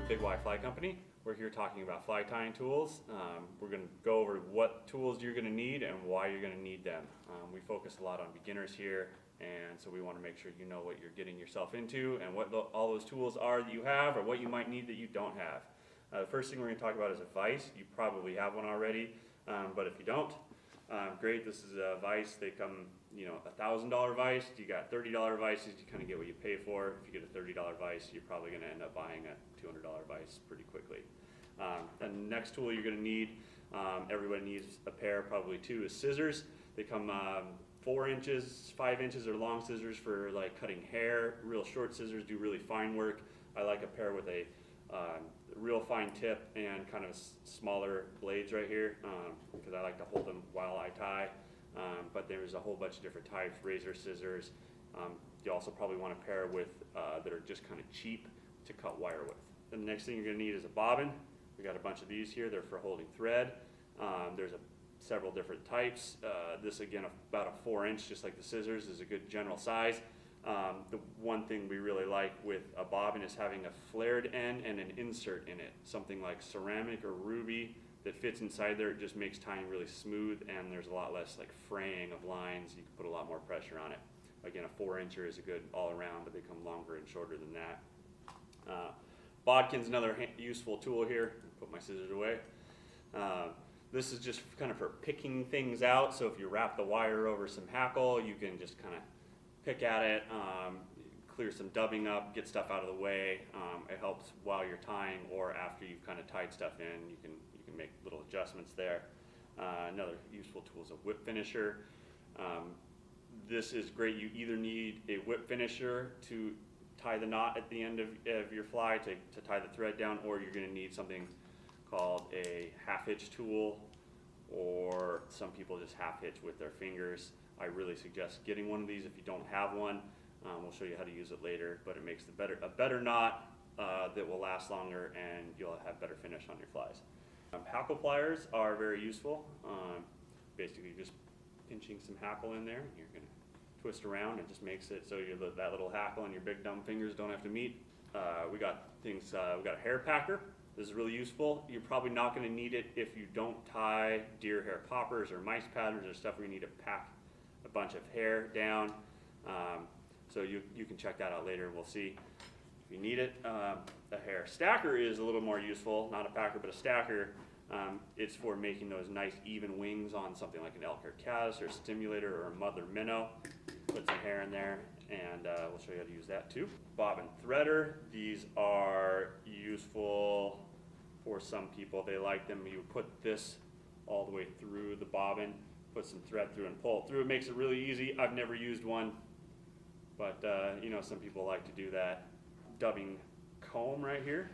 with Big Y Fly Company. We're here talking about fly tying tools. We're going to go over what tools you're going to need and why you're going to need them. We focus a lot on beginners here, and so we want to make sure you know what you're getting yourself into and what all those tools are that you have or what you might need that you don't have. The first thing we're going to talk about is a vise. You probably have one already, but if you don't, great. This is a vise. They come, $1,000 vise. You got $30 vices. You kind of get what you pay for. If you get a $30 vise, you're probably going to end up buying a $200 vise pretty quickly. The next tool you're going to need, everybody needs a pair, probably two, is scissors. They come 4 inches, 5 inches are long scissors for like cutting hair. Real short scissors do really fine work. I like a pair with a real fine tip and kind of smaller blades right here because I like to hold them while I tie. But there's a whole bunch of different types, razor scissors. You also probably want a pair with that are just kind of cheap to cut wire with. Then the next thing you're going to need is a bobbin. We got a bunch of these here. They're for holding thread. There's several different types. This again, about a 4-inch, just like the scissors, is a good general size. The one thing we really like with a bobbin is having a flared end and an insert in it. Something like ceramic or ruby that fits inside there. It just makes tying really smooth, and there's a lot less like fraying of lines. You can put a lot more pressure on it. Again, a 4-incher is a good all around, but they come longer and shorter than that. Bodkin's another useful tool here. Put my scissors away. This is just kind of for picking things out. So if you wrap the wire over some hackle, you can just kind of pick at it, clear some dubbing up, get stuff out of the way. It helps while you're tying or after you've kind of tied stuff in. You can make little adjustments there. Another useful tool is a whip finisher. This is great. You either need a whip finisher to tie the knot at the end of your fly to tie the thread down, or you're going to need something called a half hitch tool, or some people just half hitch with their fingers. I really suggest getting one of these if you don't have one. We'll show you how to use it later, but it makes a better knot that will last longer, and you'll have better finish on your flies. Hackle pliers are very useful. Basically just pinching some hackle in there. You're going to twist around. It just makes it so that little hackle and your big dumb fingers don't have to meet. We got a hair packer. This is really useful. You're probably not going to need it if you don't tie deer hair poppers or mice patterns or stuff where you need to pack a bunch of hair down. So you can check that out later. We'll see if you need it. A hair stacker is a little more useful. Not a packer, but a stacker. It's for making those nice even wings on something like an elk or caddis or stimulator or a mother minnow. Put some hair in there, and we'll show you how to use that too. Bobbin threader. These are useful for some people. They like them. You put this all the way through the bobbin, put some thread through and pull it through. It makes it really easy. I've never used one, but some people like to do that. Dubbing comb right here.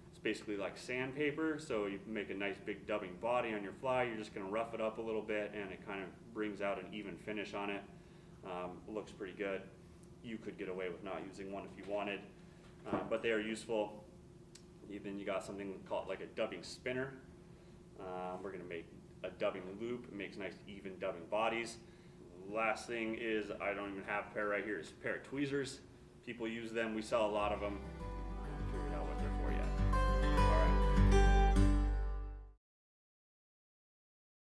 It's basically like sandpaper, so you make a nice big dubbing body on your fly. You're just going to rough it up a little bit, and it kind of brings out an even finish on it. Looks pretty good. You could get away with not using one if you wanted, but they are useful. Then you got something called like a dubbing spinner. We're going to make a dubbing loop. It makes nice even dubbing bodies. Last thing is, I don't even have a pair right here, is a pair of tweezers. People use them. We sell a lot of them.